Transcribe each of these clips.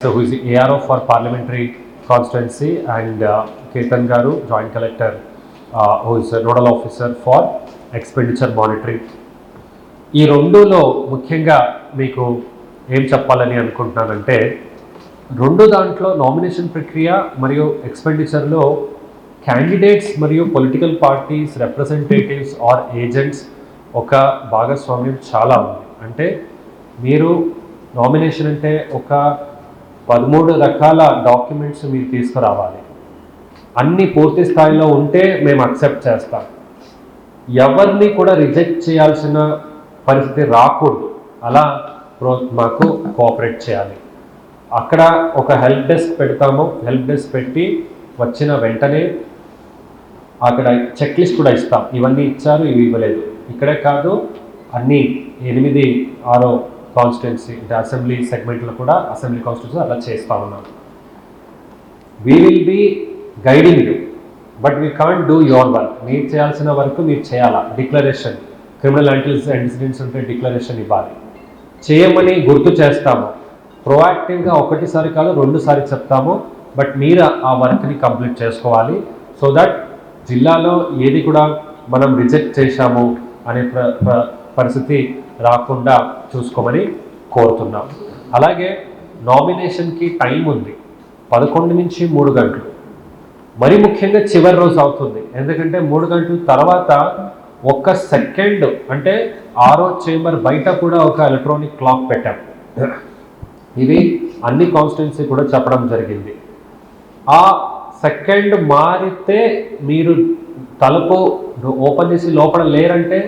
So who is the ARO for Parliamentary Constituency, and Ketan Garu, Joint Collector, who is a Nodal Officer for Expenditure Monitoring. ఈ రెండులో ముఖ్యంగా మీకు ఏం చెప్పాలని అనుకుంటున్నానంటే, రెండు దాంట్లో నామినేషన్ ప్రక్రియ మరియు ఎక్స్పెండిచర్లో క్యాండిడేట్స్ మరియు political parties representatives or agents ఒక భాగస్వామ్యం చాలా ఉంది. అంటే మీరు నామినేషన్ అంటే ఒక 13 రకాల డాక్యుమెంట్స్ మీరు తీసుకురావాలి. అన్నీ పూర్తి స్థాయిలో ఉంటే మేము అక్సెప్ట్ చేస్తాం. ఎవరిని కూడా రిజెక్ట్ చేయాల్సిన పరిస్థితి రాకూడదు. అలా మాకు కోఆపరేట్ చేయాలి. అక్కడ ఒక హెల్ప్ డెస్క్ పెడతాము. హెల్ప్ డెస్క్ పెట్టి వచ్చిన వెంటనే అక్కడ చెక్ లిస్ట్ కూడా ఇస్తాం. ఇవన్నీ ఇచ్చారు, ఇవి ఇవ్వలేదు. ఇక్కడే కాదు, అన్నీ 8-6 కాన్స్టిట్యున్సీ అంటే అసెంబ్లీ సెగ్మెంట్లో కూడా అసెంబ్లీ కాన్స్టిట్యున్సీ అలా చేస్తూ ఉన్నాం. We will be guiding you, but we can't do your work. మీరు చేయాల్సిన వరకు మీరు చేయాలా. డిక్లరేషన్, క్రిమినల్ ఇన్సిడెంట్స్ ఉంటే డిక్లరేషన్ ఇవ్వాలి. చేయమని గుర్తు చేస్తాము. ప్రొయాక్టివ్గా ఒకటిసారి కాదు 2 సార్లు చెప్తాము, బట్ మీరు ఆ వర్క్ని కంప్లీట్ చేసుకోవాలి. సో దట్ జిల్లాలో ఏది కూడా మనం రిజెక్ట్ చేశాము అనే పరిస్థితి రాకుండా చూసుకోమని కోరుతున్నాం. అలాగే నామినేషన్కి టైం ఉంది, 11 నుంచి 3 గంటలు. మరి ముఖ్యంగా చివరి రోజు అవుతుంది. ఎందుకంటే 3 గంటల తర్వాత 1 సెకండ్ అంటే ఆరో చేంబర్ బయట కూడా ఒక ఎలక్ట్రానిక్ క్లాక్ పెట్టాం. ఇది అన్ని కాన్స్టిట్యున్సీ కూడా చెప్పడం జరిగింది. ఆ సెకండ్ మారితే మీరు తలుపు ఓపెన్ చేసి లోపల లేరంటే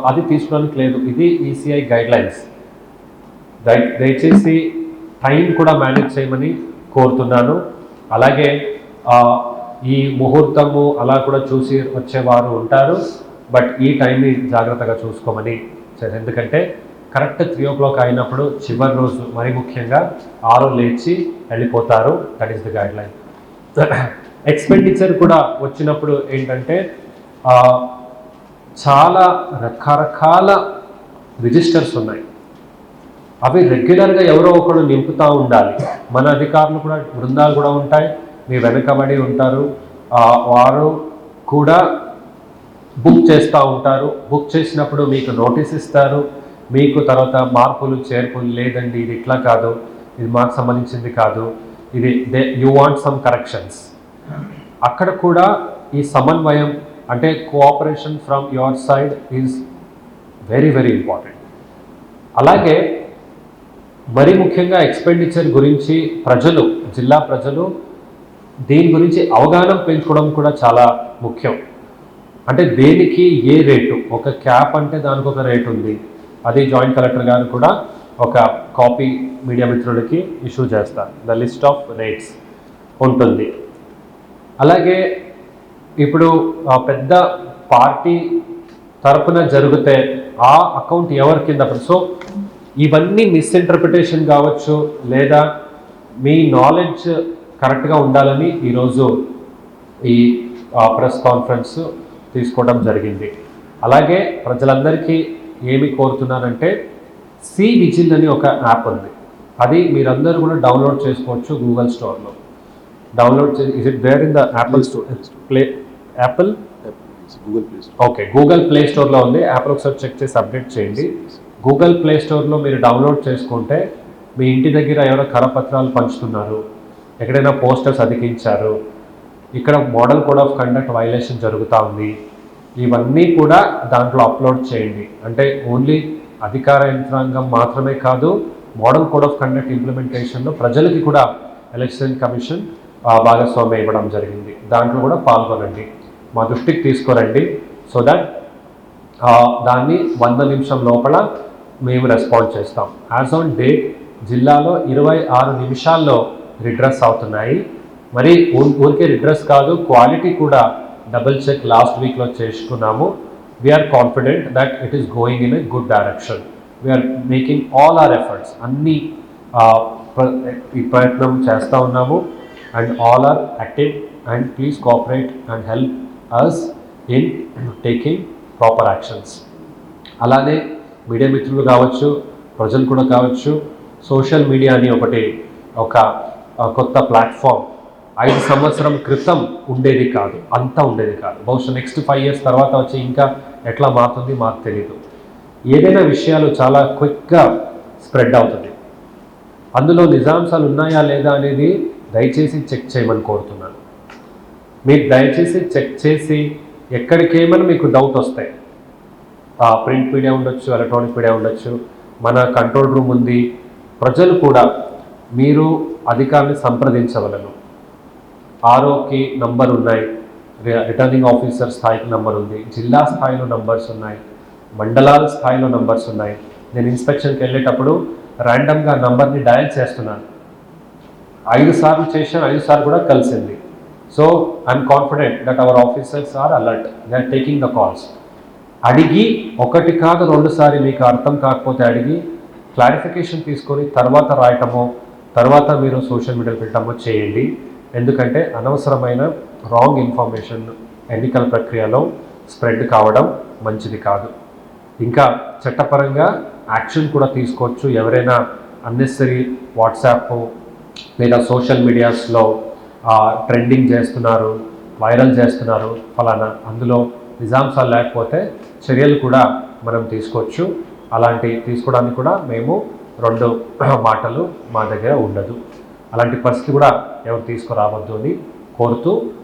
అది తీసుకోవడానికి లేదు. ఇది ఈసీఐ గైడ్లైన్స్. దయచేసి టైం కూడా మేనేజ్ చేయమని కోరుతున్నాను. అలాగే ఈ ముహూర్తము అలా కూడా చూసి వచ్చేవారు ఉంటారు, బట్ ఈ టైంని జాగ్రత్తగా చూసుకోమని. ఎందుకంటే కరెక్ట్ 3 o'clock అయినప్పుడు చివరి రోజు మరి ముఖ్యంగా 6 లేచి వెళ్ళిపోతారు. That is the guideline. Expenditure కూడా వచ్చినప్పుడు ఏంటంటే చాలా రకరకాల రిజిస్టర్స్ ఉన్నాయి. అవి రెగ్యులర్గా ఎవరో ఒకరు నింపుతూ ఉండాలి. మన అధికారులు కూడా బృందాలు కూడా ఉంటాయి, మీ వెనకబడి ఉంటారు. వారు కూడా బుక్ చేస్తూ ఉంటారు. బుక్ చేసినప్పుడు మీకు నోటీస్ ఇస్తారు. మీకు తర్వాత మార్పులు చేర్పులు లేదండి, ఇది ఇట్లా కాదు, ఇది మాకు సంబంధించింది కాదు, ఇది యూ వాంట్ సమ్ కరెక్షన్స్. అక్కడ కూడా ఈ సమన్వయం అంటే cooperation from your side is very very important. అలాగే మరి ముఖ్యంగా ఎక్స్పెండిచర్ గురించి జిల్లా ప్రజలు దీని గురించి అవగాహన పెంచుకోవడం కూడా చాలా ముఖ్యం. అంటే దేనికి ఏ రేటు, ఒక క్యాప్ అంటే దానికి ఒక రేటు ఉంది. అది జాయింట్ కలెక్టర్ గారు కూడా ఒక కాపీ మీడియా మిత్రులకి ఇష్యూ చేస్తారు. ద లిస్ట్ ఆఫ్ రేట్స్ ఉంటుంది. అలాగే ఇప్పుడు పెద్ద పార్టీ తరపున జరిగితే ఆ అకౌంట్ ఎవరి కింద. సో ఇవన్నీ మిస్ఇంటర్ప్రిటేషన్ కావచ్చు, లేదా మీ నాలెడ్జ్ కరెక్ట్గా ఉండాలని ఈరోజు ఈ ప్రెస్ కాన్ఫరెన్స్ తీసుకోవడం జరిగింది. అలాగే ప్రజలందరికీ ఏమి కోరుతున్నానంటే, సి విజిల్ అని ఒక యాప్ ఉంది. అది మీరందరూ కూడా డౌన్లోడ్ చేసుకోవచ్చు గూగుల్ స్టోర్లో. Is it there in the Apple store Apple okay, Google play స్టోర్లో ఉంది. యాప్లో ఒకసారి చెక్ చేసి అప్డేట్ చేయండి. గూగుల్ ప్లే స్టోర్లో మీరు డౌన్లోడ్ చేసుకుంటే మీ ఇంటి దగ్గర ఎవరో కరపత్రాలు పంచుతున్నారు, ఎక్కడైనా పోస్టర్స్ అతికించారు, ఇక్కడ model code of conduct violation జరుగుతూ ఉంది, ఇవన్నీ కూడా దాంట్లో అప్లోడ్ చేయండి. అంటే ఓన్లీ అధికార యంత్రాంగం మాత్రమే కాదు, మోడల్ కోడ్ ఆఫ్ కండక్ట్ ఇంప్లిమెంటేషన్లో ప్రజలకి కూడా ఎలక్షన్ కమిషన్ భాగస్వామ్యం ఇవ్వడం జరిగింది. దాంట్లో కూడా పాల్గొనండి, మా దృష్టికి తీసుకురండి. సో దట్ దాన్ని 100 నిమిషం లోపల మేము రెస్పాండ్ చేస్తాం. యాజ్ ఆన్ డేట్ జిల్లాలో 26 నిమిషాల్లో రిడ్రెస్ అవుతున్నాయి. మరి ఊరికే రిడ్రెస్ కాదు, క్వాలిటీ కూడా డబుల్ చెక్ లాస్ట్ వీక్లో చేసుకున్నాము. We're confident that it is going in a good direction. We're making all our efforts. అన్ని ఈ ప్రయత్నం చేస్తూ ఉన్నాము. And all are active and please cooperate and help us in taking proper actions. అలానే media మిత్రులు కావచ్చు, ప్రజలు కూడా కావచ్చు, సోషల్ మీడియా అని ఒకటి ఒక కొత్త ప్లాట్ఫామ్ 5 సంవత్సరం క్రితం ఉండేది కాదు, అంతా ఉండేది కాదు. బహుశా నెక్స్ట్ 5 years తర్వాత వచ్చి ఇంకా ఎట్లా మారుతుంది మాకు తెలియదు. ఏదైనా విషయాలు చాలా క్విక్గా స్ప్రెడ్ అవుతుంది. అందులో నిజాంశాలు ఉన్నాయా లేదా అనేది దయచేసి చెక్ చేయమని కోరుతున్నాను. మీరు దయచేసి చెక్ చేసి ఎక్కడికేమైనా మీకు డౌట్ వస్తాయి, ప్రింట్ మీడియా ఉండొచ్చు, ఎలక్ట్రానిక్ మీడియా ఉండొచ్చు, మన కంట్రోల్ రూమ్ ఉంది. ప్రజలు కూడా మీరు అధికారిని సంప్రదించవలను. ఆర్ఓకి నంబర్ ఉన్నాయి, రిటర్నింగ్ ఆఫీసర్ స్థాయికి నంబర్ ఉంది, జిల్లా స్థాయిలో నంబర్స్ ఉన్నాయి, మండలాల స్థాయిలో నంబర్స్ ఉన్నాయి. నేను ఇన్స్పెక్షన్కి వెళ్ళేటప్పుడు ర్యాండమ్గా నంబర్ని డయల్ చేస్తున్నాను. 5 సార్లు చేశాను, 5 సార్లు కూడా కలిసింది. So I'm confident that our officers are alert, they are taking the calls. అడిగి 1 కాదు 2 సార్లు మీకు అర్థం కాకపోతే అడిగి క్లారిఫికేషన్ తీసుకొని తర్వాత రాయటమో తర్వాత మీరు సోషల్ మీడియాలో పెట్టడమో చేయండి. ఎందుకంటే అనవసరమైన రాంగ్ ఇన్ఫర్మేషన్ ఎన్నికల ప్రక్రియలో స్ప్రెడ్ కావడం మంచిది కాదు. ఇంకా చట్టపరంగా యాక్షన్ కూడా తీసుకోవచ్చు. ఎవరైనా అన్నెసరీ వాట్సాప్ లేదా సోషల్ మీడియాస్లో ట్రెండింగ్ చేస్తున్నారు, వైరల్ చేస్తున్నారు ఫలానా, అందులో నిజాంశాలు లేకపోతే చర్యలు కూడా మనం తీసుకోవచ్చు. అలాంటి తీసుకోవడానికి కూడా మేము 2 మాటలు మా దగ్గర ఉండదు. అలాంటి పరిస్థితి కూడా ఎవరు తీసుకురావద్దు అని కోరుతూ